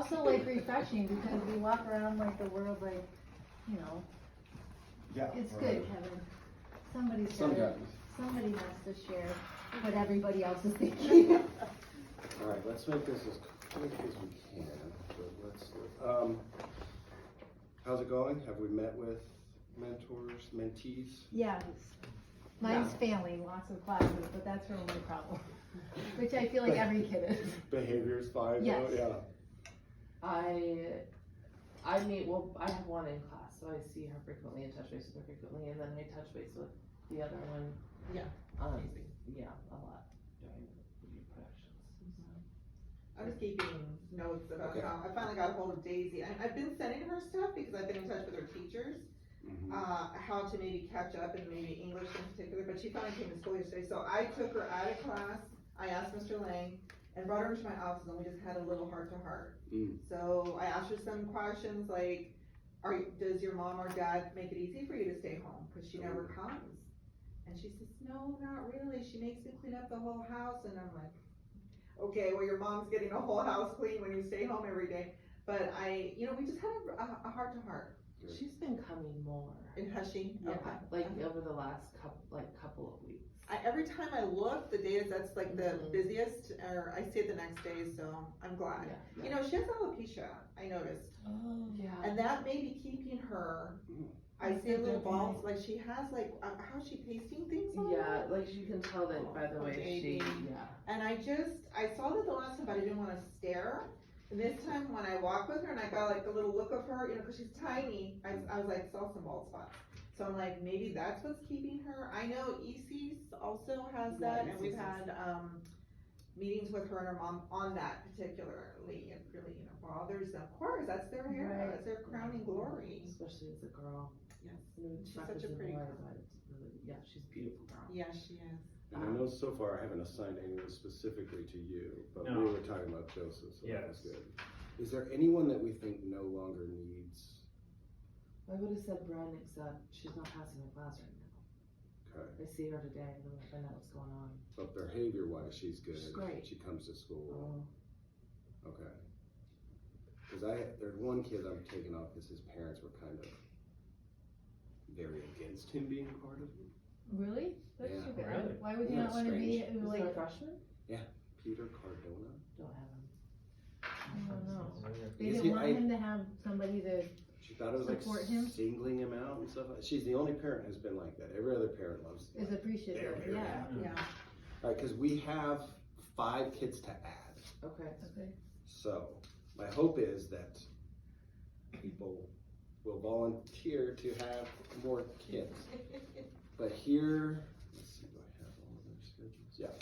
also like refreshing because we walk around like the world like, you know, Yeah. it's right. good, Kevin. Somebody has to share what everybody else is thinking. All right, let's make this as quick as we can. But how's it going? Have we met with mentors, mentees? Yeah, mine's failing lots of classes, but that's her only problem. Which I feel like every kid is. Behavior's fine. Yes. Though? Yeah. I have one in class, so I see her frequently and touch base with her frequently, and then I touch base with the other one. Yeah. Yeah, a lot during the productions. I was keeping notes about Okay. how, I finally got a hold of Daisy, and I've been sending her stuff because I've been in touch with her teachers, Mm-hmm. how to maybe catch up in maybe English in particular, but she finally came to school yesterday, so I took her out of class, I asked Mr. Lang, and brought her into my office, and we just had a little heart-to-heart. Mm. So I asked her some questions like, does your mom or dad make it easy for you to stay home? Cause she never comes. And she says, no, not really, she makes me clean up the whole house, and I'm like, okay, well, your mom's getting a whole house clean when you stay home every day. But we just had a heart-to-heart. She's been coming more. In Hushing? Yeah, Okay. like over the last couple of weeks. Every time I look, the days that's like the Mhm. busiest, or I see it the next day, so I'm glad. Yeah. You know, she has alopecia, I noticed. Oh. Yeah. And that may be keeping her, I That's see a a little good balls, point. like she has like, how's she pasting things on Yeah, her? like you can tell that by the Oh, way she, baby. yeah. And I saw that the last time, but I didn't wanna stare. And this time when I walked with her and I got like the little look of her, cause she's tiny, I was like, saw some bald spots. So I'm like, maybe that's what's keeping her. I know EC's also has that, and we've had, meetings with her and her mom on that particularly. It really, bothers them. Of course, that's their hair, Right. that's their crowning glory. Especially as a girl. Yes. I mean, She's freckles such a in pretty the girl. but it's really, yeah, she's a beautiful girl. Yeah, she is. And I know so far I haven't assigned anyone specifically to you, but No. we were talking about Joseph, so that was Yes. good. Is there anyone that we think no longer needs? I would have said Bren, except she's not passing her class right now. Okay. I see her today, and I'm gonna find out what's going on. But behavior wise, she's good. She's great. She comes to school. Oh, Okay. Because there's one kid I'm taking off because his parents were kind of very against him being part of it. Really? That's Yeah. too bad. Really? Why would you Yeah, not want to be strange. is like? there a freshman? Peter Cardona. Don't have him. I don't know. They Is didn't he- want him to have somebody to. She thought it was like Support him? singling him out and stuff. She's the only parent who's been like that. Every other parent loves. Is appreciative. There, Yeah. Yeah. All right, because we have 5 kids to add. Okay. Okay. So my hope is that people will volunteer to have more kids. But here, let's see, do I have all of their schedules? Yeah.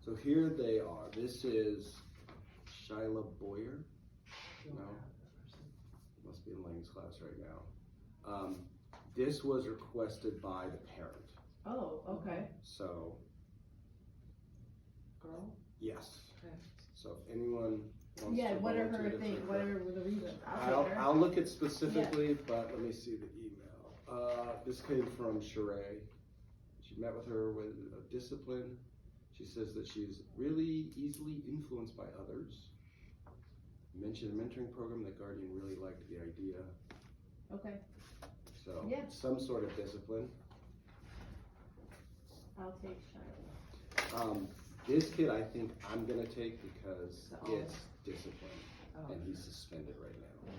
So here they are. This is Shyla Boyer. Don't No. have that person. Must be in Lane's class right now. This was requested by the parent. Oh, okay. So Girl? yes. Okay. So if anyone wants Yeah. to What are volunteer her to things? take What her- are the reasons? I'll take her. I'll look at specifically, but let me see the email. This came from Sheree. She met with her with a discipline. She says that she's really easily influenced by others. Mentioned a mentoring program that Guardian really liked the idea. Okay. So Yeah. some sort of discipline. I'll take Charlotte. This kid I think I'm gonna take because So- it's discipline Oh, and he's suspended right now.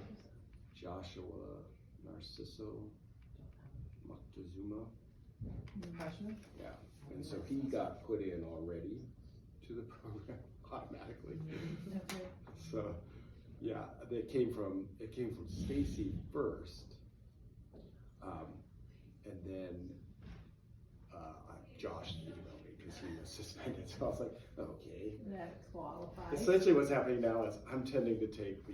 Joshua Narciso Moctezuma. freshman? Yeah, and so he got put in already to the program automatically. Okay. So, yeah, it came from Stacy first, and then Josh emailed me because he was suspended. So I was like, okay. That qualifies. Essentially, what's happening now is I'm tending to take the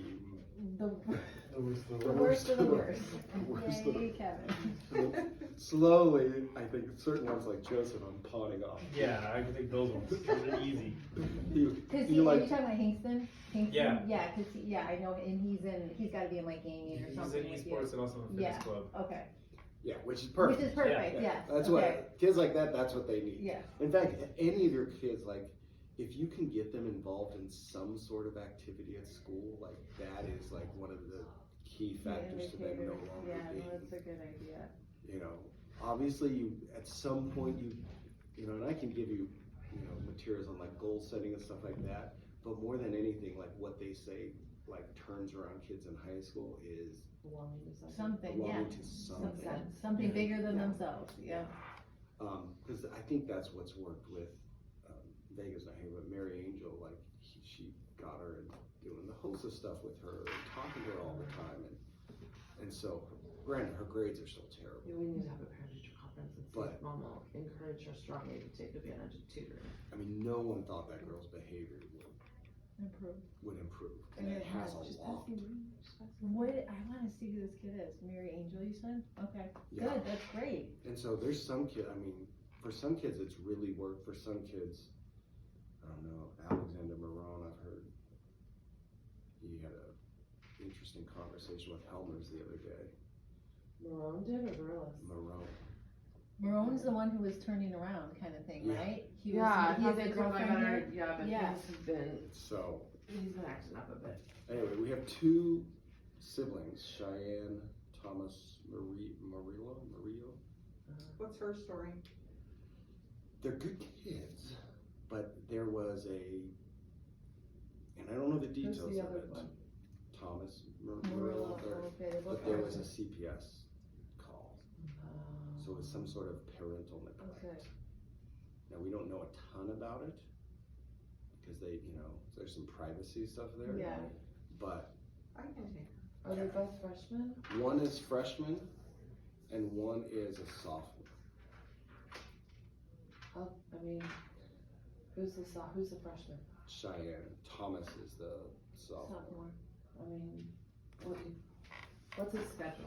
The worst of the worst. worst of the- Yay, Kevin. Slowly, I think certain ones like Joseph, I'm pawning off. Yeah, I can take those ones. Those are easy. Cause He are you like, talking about Hingston? Hingston? Yeah. Yeah, cause I know, and he's gotta be in like gaming or He's something in with you. esports and also in the Yeah. fitness club. Okay. yeah, which is perfect. Which is perfect, yeah. That's Okay. what, kids like that, that's what they need. Yeah. In fact, any of your kids, like, if you can get them involved in some sort of activity at school, like, that key factors to them no longer Yeah, no, being, that's a good idea. you know, obviously you, at some point you know, and I can give you, you know, materials on like goal setting and stuff like that, but more than anything, like what they say, like turns around kids in high school is Belonging to something. Something, yeah, belonging to something. something bigger than Yeah. themselves, yeah. Cause I think that's what's worked with, Vega's not here, but Mary Angel, like, she got her and doing the HOSA stuff with her, and talking to her all the time, and so, granted, her grades are still terrible. Yeah, we need to have a parent teacher conference and see But- if mom will encourage her strongly to take advantage of tutoring. I mean, no one thought that girl's behavior Improve. would improve, And and it it has has. a lot. What, I wanna see who this kid is, Mary Angel, you said? Okay, Yeah. good, that's great. And so there's some kid, I mean, for some kids it's really worked, for some kids, I don't know, Alexander Moran, I've heard, he had a interesting conversation with Helmers the other day. Marone did or Gorillas? Moran. Marone's the one who was turning around kind of thing, Yeah. right? He Yeah, was, I he thought has they a took my girlfriend better, here? yeah, but Yeah. he's been acting up a bit. Anyway, we have two siblings, Cheyenne Thomas Murillo. What's her story? They're good kids, but there was and I don't know the Who's details the of other it. one? Thomas Murillo, Murillo, okay, they both but there are. was a CPS call, so it was some sort of parental neglect. Okay. Now, we don't know a ton about it, because they, you know, there's some privacy stuff there. Yeah. But I can take Are they both freshmen? one is freshman, and one is a sophomore. I mean, who's the freshman? Cheyenne Thomas is the sophomore. Sophomore. I mean, what's his schedule?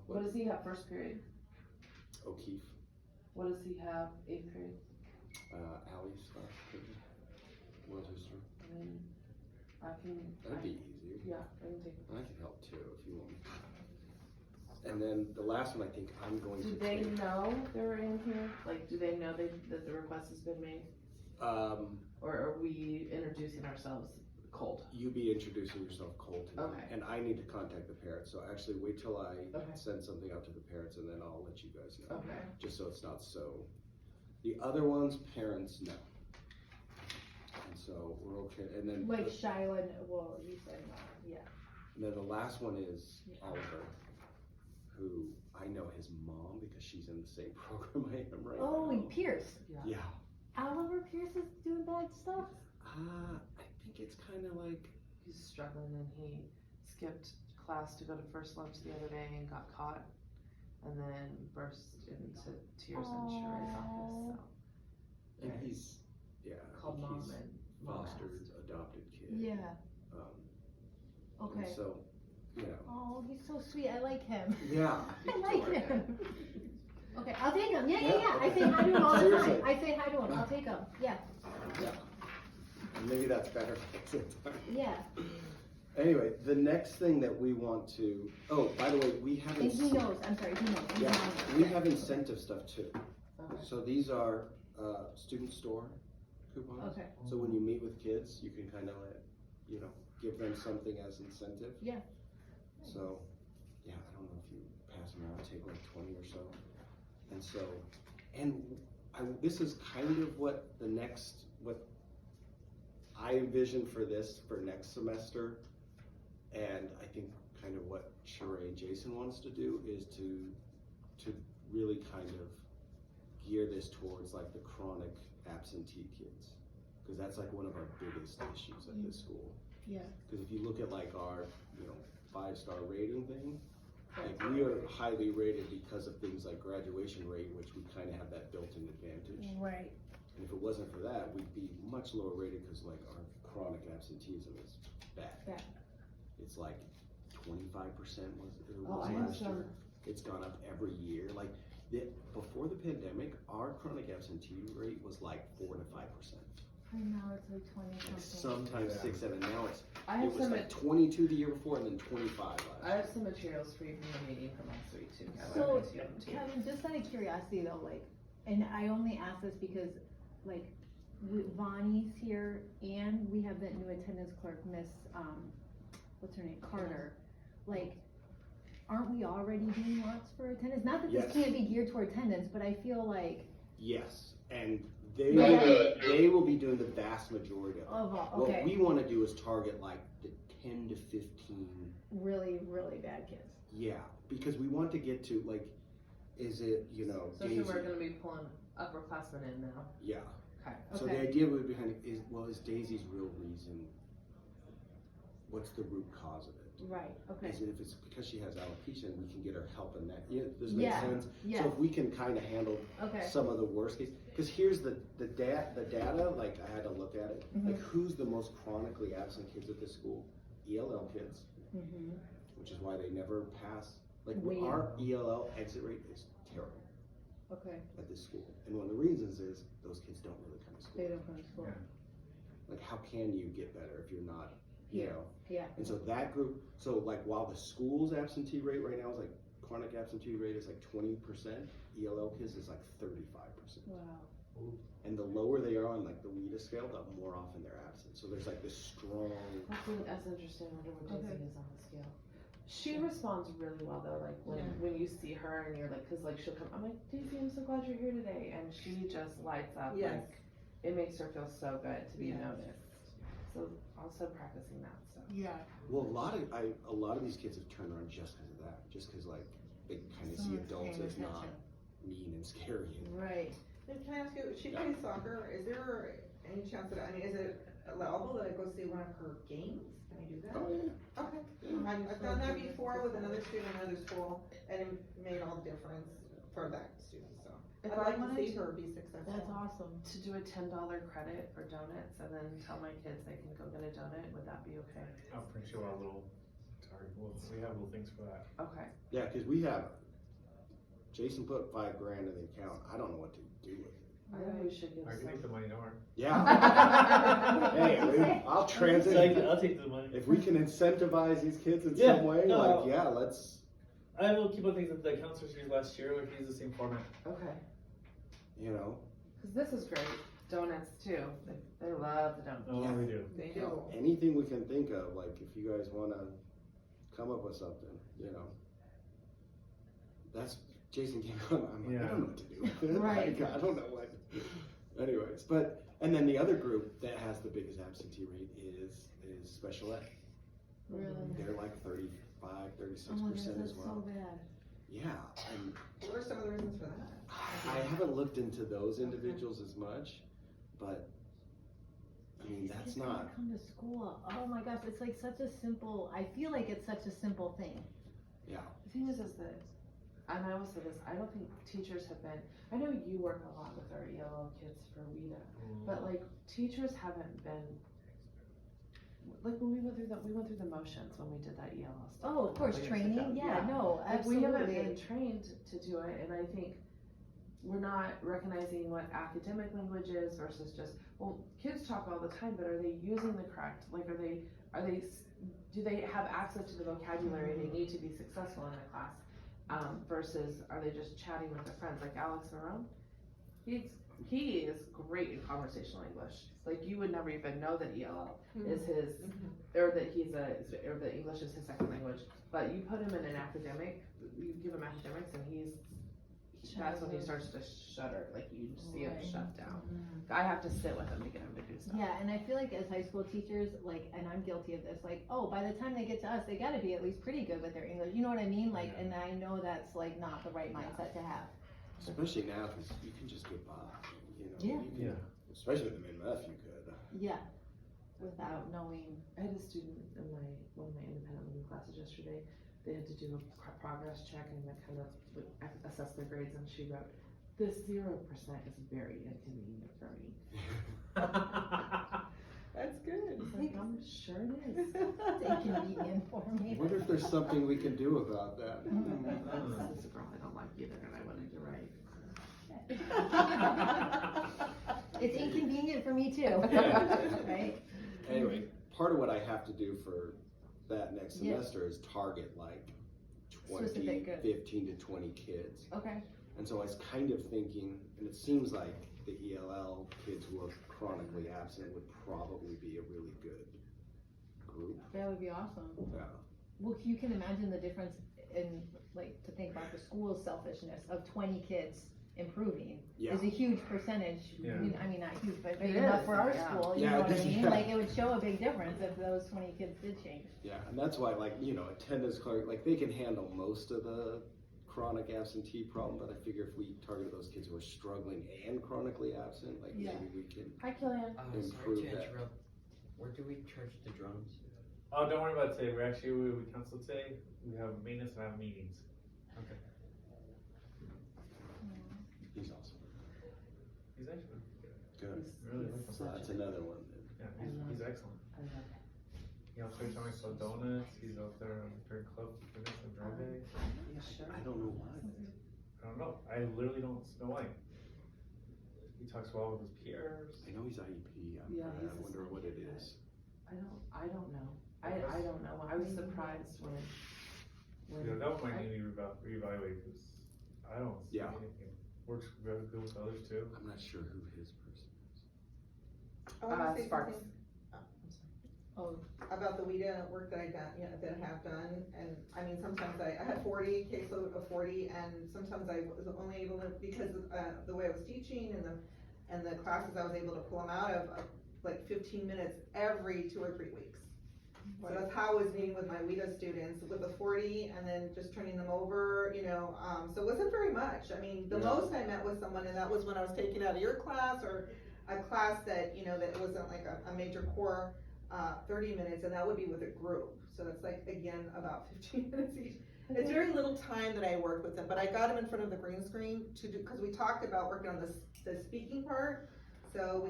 What does he have first period? O'Keefe, What does he have 8th period? Allie's world history. I mean, I can. That'd be easier. Yeah, I can take it. I can help too if you want. And then the last one, I think I'm going Do to they take. know they're in here? Like, do they know that the request has been made? Or are we introducing ourselves cold? You be introducing yourself cold to me, Okay. and I need to contact the parents. So actually, wait till I Okay. send something out to the parents, and then I'll let you guys know. Okay. Just so it's not so. The other ones, parents know, and so we're okay. And then Like Shiloh, well, you said no, yeah. and then the last one is Yeah. Oliver, who I know his mom because she's in the same program I am right Oh, now. Pierce. Yeah. Oliver Pierce is doing bad stuff? I think it's kind of like. He's struggling and he skipped class to go to first lunch the other day and got caught. And then burst into tears in Sherry's office, so. And he's, yeah. Called mom he's and mom fostered, asked. adopted kid. Yeah, And okay. so, you know. Oh, he's so sweet, I like him. Yeah. I like him. Okay, I'll take him, yeah, Yeah, I okay. say hi to him all the time, Seriously. I say hi to him, I'll take him, yeah, Yeah. And maybe that's better next time. yeah. Anyway, the next thing that we want to, oh, by the way, we And haven't. he knows, I'm sorry, he knows. He's Yeah, on. we have incentive stuff too. Okay. So these are, student store coupons. Okay, So when you meet with kids, you can kind of, you know, give them something as incentive. yeah. So, yeah, I don't know if you pass them out, take like 20 or so. And so, this is kind of what I envision for this, for next semester. And I think kind of what Sheree Jason wants to do is to really kind of gear this towards like the chronic absentee kids. Cause that's like one of our biggest issues at this school. Yeah. Cause if you look at like our, 5-star rating thing, like we are highly rated because of things like graduation rate, which we kind of have that built-in advantage. Right. And if it wasn't for that, we'd be much lower rated because like our chronic absenteeism is bad. Bad. It's like 25% was Oh, I have last year. some. It's gone up every year. Like before the pandemic, our chronic absentee rate was like 4 to 5%. Right now it's like 20 Like something. sometimes 6, 7. Now I it have was some. like 22 the year before and then 25 last I year. have some materials for you from the meeting from last week too. I So, wanted to give them to you. Kevin, just out of curiosity though, like, and I only ask this because, like, Vonnie's here and we have that new attendance clerk, Miss, what's her name, Carter. like, aren't we already doing lots for attendance? Not that Yes. this can't be geared toward attendance, but I feel like, Yes, and they Yeah. will be doing the vast majority of it. of all, What okay, we wanna do is target like the 10 to 15, really, really bad kids. yeah, because we want to get to like, is it, you know, Especially Daisy? we're gonna be pulling upperclassmen in now. Yeah. Okay. So the Okay. idea would be behind it is, well, is Daisy's real reason, what's the root cause of it? Right, okay, Is it if it's because she has alopecia and we can get her help in that, does this make Yeah, sense? yeah. So if we can kinda handle okay, some of the worst case, cause here's the data, like I had to look at it, Mhm. like who's the most chronically absent kids at this school? ELL kids, mhm, which is why they never pass, like We- our ELL exit rate is terrible okay, at this school. And one of the reasons is those kids don't really come to school. they don't come to school, Yeah. Like how can you get better if you're not, you Here. know? yeah, And so that group, so like while the school's absentee rate right now is like, chronic absentee rate is like 20%, ELL kids is like 35%. wow, And the lower they are on like the WIDA scale, the more often they're absent. So there's like this strong, That's interesting, I wonder what Okay. Daisy is on the scale. She responds really well though, like Yeah. when you see her and you're like, cause like she'll come, I'm like, Daisy, I'm so glad you're here today, and she just lights up, Yes. like, it makes her feel so good to be Yes. noticed. So also practicing that, so. yeah. well, a lot of these kids have turned around just because of that. Just because like they kind of see Someone's adults paying as not attention. mean and scary. Right, And can I ask you, she plays soccer, is there any chance that, I mean, is it allowable that I go see one of her games? Can I do that? Oh yeah. Okay, I've done that before with another student in another school, and it made all the difference for that student, so. If I'd I like to wanted see to- her be successful. that's awesome. To do a $10 credit for donuts and then tell my kids they can go get a donut, would that be okay? I'll print you a little, we have little things for that. Okay. Yeah, because we have Jason put $5,000 in the account. I don't know what to do with it. I think we should give I can make the some. money to her. Yeah. Hey, I'll transit. I'll take the money. If we can incentivize these kids in Yeah, some way, no. like yeah, let's. I will keep on things that the counselors used last year, like use the same format. Okay, You know, cause this is great, donuts too, they love the donuts. Oh, Yeah. we do. They you know, do. anything we can think of, like if you guys want to come up with something, you know. That's Jason came on. I'm like, I Yeah. don't know what to do with it. Right. Like, I don't know what. Anyways, but and then the other group that has the biggest absentee rate is special ed. Really? They're like 35, Oh, 36% that's as so well. bad. Yeah, and What are some of the reasons for that? I haven't looked into those individuals as much, but I mean These that's kids gotta not. come to school. Oh my gosh, it's like such a simple. I feel like it's such a simple thing. Yeah. The thing is that, and I will say this, I don't think teachers have been, I know you work a lot with our ELL kids for WIDA, but like, teachers haven't been, like when we went through the motions when we did that ELL stuff. Oh, of course, Like, training. Yeah, no, Like, we haven't absolutely. been trained to do it, and I think we're not recognizing what academic language is versus just, well, kids talk all the time, but are they using the correct, like, do they have access to the vocabulary they need to be successful in a class? Versus are they just chatting with their friends, like Alex Marone? He is great in conversational English. Like you would never even know that ELL is his, or that that English is his second language. But you put him in an academic, you give him academics, and that's when he starts to shudder. Like you see him Right. shut down. I have to sit with him to get him to do stuff. Yeah, and I feel like as high school teachers, like, and I'm guilty of this, like, oh, by the time they get to us, they gotta be at least pretty good with their English. You know what I mean? Like, and I know that's like not the right mindset to have. Especially now, because you can just get by. You know. Yeah. You can, Yeah. Especially with the Mid-Meth, you could. Yeah, without knowing. I had a student in one of my independent living classes yesterday. They had to do a progress check and that kind of assess their grades, and she wrote, "This 0% is very inconvenient for me." That's good. I was like, I'm sure it is. It's inconvenient for me. I wonder if there's something we can do about that. This is a girl I don't like either, and I wanted to write. It's inconvenient for me too, right? Anyway, part of what I have to do for that next Yeah. semester is target like 20, Specific, good. 15 to 20 kids. Okay. And so I was kind of thinking, and it seems like the ELL kids who are chronically absent would probably be a really good group. That would be awesome. Yeah. well, you can imagine the difference in, like, to think about the school's selfishness of 20 kids improving Yeah. is a huge percentage. Yeah. I mean, not huge, but It big enough is, for our yeah. school, you Yeah, know what I it is, mean? yeah. Like, it would show a big difference if those 20 kids did change. Yeah, and that's why, like, you know, attendance clerk, like, they can handle most of the chronic absentee problem, but I figure if we targeted those kids who are struggling and chronically absent, like, Yeah. maybe we can Hi, Killian. Sorry improve to that. interrupt. Where do we charge the drums? Oh, don't worry about today. We canceled today. We have maintenance and I have meetings. Okay. He's awesome. He's excellent. Good. Really like him. So that's another one then. Yeah, he's excellent. I love it. He also telling me about donuts. He's out there during club events and drum day. I don't know why. I don't know. I literally don't know why. He talks well with his peers. I know he's IEP. Yeah, I he's a wonder what it science is. I don't know. I don't know. I was surprised when. Yeah, that one might need to reevaluate because I don't see Yeah. anything. Works very good with others too. I'm not sure who his person is. I wanna say Sparks. something. I'm sorry. Oh, About the WIDA work that I done, that I have done, and I mean, sometimes I had 40, caseload of 40, and sometimes I was only able to, because of, the way I was teaching and the classes, I was able to pull them out of, like 15 minutes every 2 or 3 weeks. So that's how I was meeting with my WIDA students, with the 40, and then just turning them over, so it wasn't very much. I mean, the Yeah. most I met with someone, and that was when I was taking out of your class, or a class that, that wasn't like a major core, 30 minutes, and that would be with a group. So that's like, again, about 15 minutes each. It's very little time that I worked with them, but I got them in front of the green screen to do, because we talked about working on the speaking part. So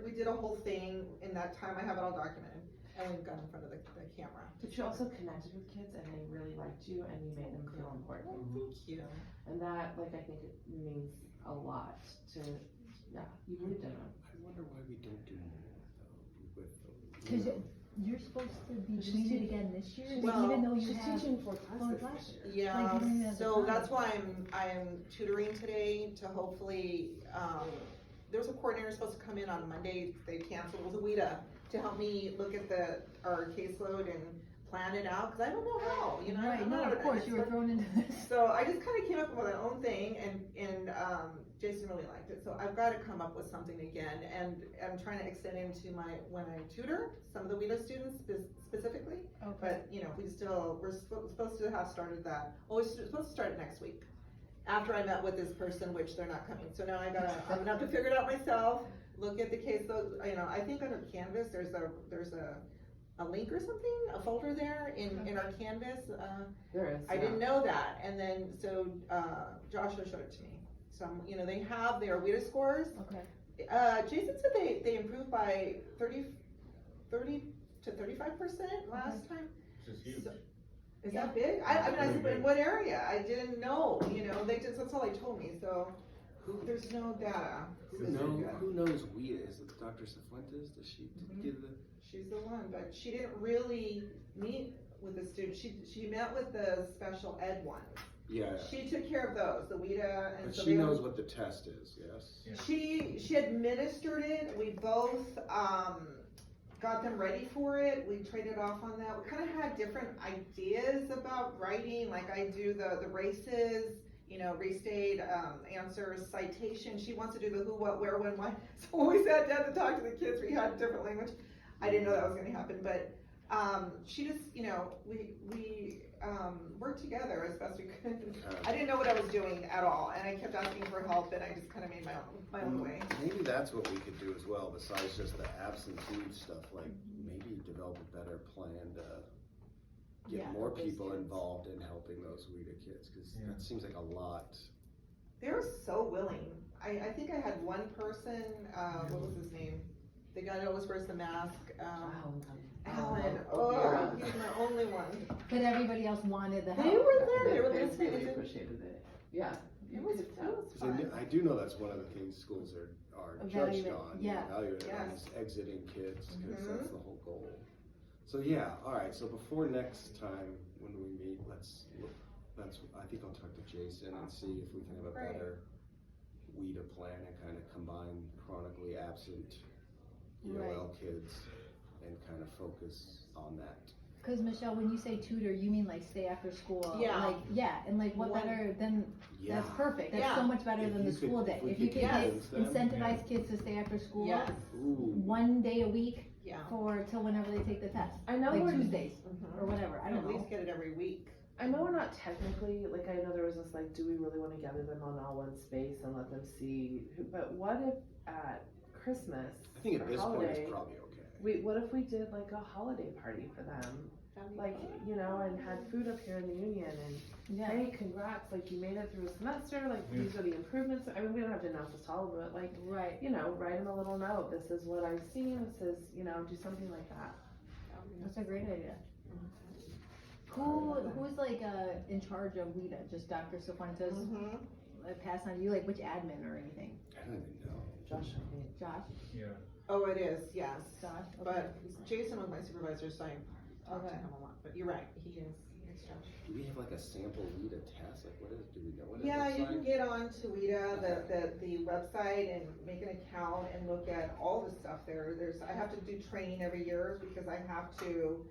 we did a whole thing in that time, I have it all documented, and we got in front of the camera. But you also connected with kids and they really liked you and you made them feel important. Thank you. And that, like, I think it means a lot to, you really did it. I wonder why we don't do more though with those. cause you're supposed to be She's doing it teaching- again this year, Well, even though you She's have. teaching 4 four classes classes. this year. Like, you're doing it Yeah, as a so time. that's why I'm tutoring today to hopefully, there was a coordinator supposed to come in on Monday, they canceled, it was a WIDA, to help me look at our caseload and plan it out, cause I don't know how, Right, I'm no, not of course, you were expert. thrown into this. So I just kinda came up with my own thing, and Jason really liked it, so I've gotta come up with something again, and I'm trying to extend into when I tutor, some of the WIDA students specifically. Okay. But, we're supposed to have started that, we're supposed to start it next week, after I met with this person, which they're not coming, so now I'm gonna have to figure it out myself, look at the caseload, I think under Canvas, there's a link or something, a folder there in our Canvas, There is. I didn't know that, and then, so, Joshua showed it to me, they have their WIDA scores, Okay. Jason said they improved by 30 to 35% last time. Which is huge. So- Is that big? I mean, I said, but in what area? I didn't know, that's all they told me, so, there's no data. Who knows WIDA? Is it Dr. Cifuentes? Does she give the? She's the one, but she didn't really meet with the students, she met with the special ed ones. Yeah, She took care of those, the WIDA, and but so she they were- knows what the test is, yes? Yeah. She administered it, we both, got them ready for it, we traded off on that, we kinda had different ideas about writing, like I do the races, restate, answers, citation, she wants to do the who, what, where, when, why, so when we sat down to talk to the kids, we had different language, I didn't know that was gonna happen, but, she just, we worked together as best we could. I didn't know what I was doing at all, and I kept asking for help, and I just kinda made my own way. Maybe that's what we could do as well, besides just the absentee stuff, like maybe develop a better plan to Yeah, get more those people kids. involved in helping those WIDA kids, cause Yeah. that seems like a lot. They're so willing. I think I had one person, what was his name? The guy that always wears the mask, Alan, oh, he's my only one. But everybody else wanted the help. They were there, they were They listening. really to- appreciated it. Yeah. It was fun. I do know that's one of the things schools are judged Evaluate, on, yeah. evaluated on Yes. is exiting kids, cause Mhm. that's the whole goal. So yeah, alright, so before next time, when we meet, I think I'll talk to Jason and see if we can have a Great. better WIDA plan and kinda combine chronically absent EOL Right. kids and kinda focus on that. Cause Michelle, when you say tutor, you mean like stay after school? Yeah. Like, yeah, and like what One- better than, Yeah. that's perfect, that's Yeah. so much better If than the you could- school day. if we If you could could get, convince them. incentivize kids to stay after school, Yes. Ooh. 1 day a week Yeah. for, till whenever they take the test. I know Like we're, Tuesdays, Mhm. or whatever, I don't At know. least get it every week. I know we're not technically, like, I know there was this, like, do we really wanna gather them on all one space and let them see who, but what if at Christmas I think at or this point holiday, it's probably okay. what if we did like a holiday party for them? That'd be Like, fun. you know, and had food up here in the Union and, Yeah, hey, congrats, like, you made it through a semester, like, these are the improvements, I mean, we don't have to announce this to all of them, but like, right. you know, write them a little note, this is what I've seen, this is, you know, do something like that. That'd be That's a great idea. Mhm. Who's like, in charge of WIDA, just Dr. Cifuentes, Mhm. pass on to you, like which admin or anything? I don't even know. Josh, I think. Josh? Yeah. Oh, it is, yes. Josh? Okay. But Jason was my supervisor, so I talked to Okay. him a lot, but you're right, he is, it's Josh. Do we have like a sample WIDA test? Like what is, do we know what it Yeah, looks you like? can get on to WIDA, the website and make an account and look at all the stuff there. I have to do training every year because I have to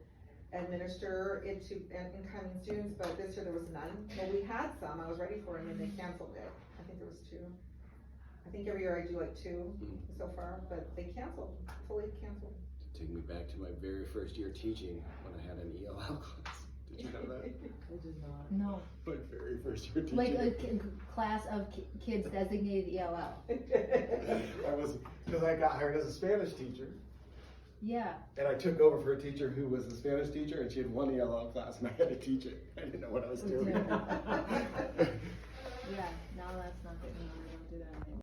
administer it to incoming students, but this year there was none. Well, we had some, I was ready for it, and then they canceled it. I think there was 2. I think every year I do like 2 so far, but they canceled, fully canceled. Take me back to my very first year teaching when I had an ELL class. Did you know that? I did not. No, My very first year teaching. like a class of kids designated ELL. I was, because I got hired as a Spanish teacher, Yeah, and I took over for a teacher who was a Spanish teacher, and she had 1 ELL class, and I had to teach it. I didn't know what I was doing. yeah, now that's not good, no, we don't do that anymore.